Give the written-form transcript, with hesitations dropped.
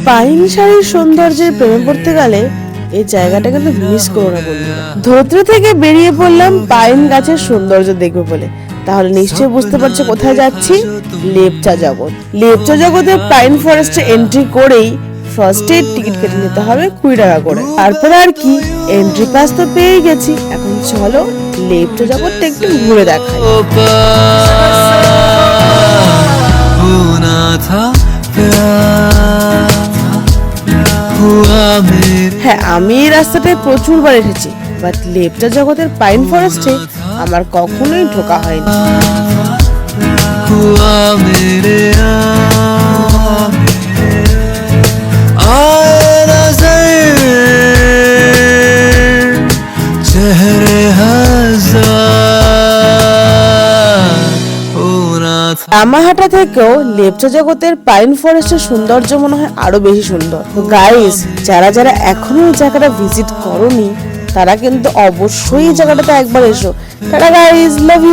Pine শাড়ির সৌন্দর্যের প্রেমে পড়তে গেলে এই জায়গাটা কিন্তু মিস করো না বন্ধুরা। ধোত্রে থেকে বেরিয়ে পড়লাম পাইন গাছের সৌন্দর্য দেখবো বলে। তাহলে নিশ্চয়ই বুঝতে পারছো কোথায় যাচ্ছি, লেপচা জগৎ। লেপচা জগতের পাইন ফরেস্টে এন্ট্রি করেই ফার্স্ট এড টিকিট কেটে নিতে হবে 20 টাকা করে। তারপরে আর কি, এন্ট্রি পাস তো পেয়ে গেছি, এখন চলো লেপচা জগৎটা একটু ঘুরে দেখাই। হ্যাঁ, আমি এই রাস্তাটায় প্রচুরবার এসেছি, বাট লেপচা জগতের পাইন ফরেস্টে আমার কখনোই ঢোকা হয়নি। রামাহাটা থেকেও লেপচা জগতের পাইন ফরেস্টের সৌন্দর্য মনে হয় আরো বেশি সুন্দর। তো গাইস, যারা যারা এখনো এই জায়গাটা ভিজিট করোনি তারা কিন্তু অবশ্যই এই জায়গাটাতে একবার এসো। Tata guys, love you.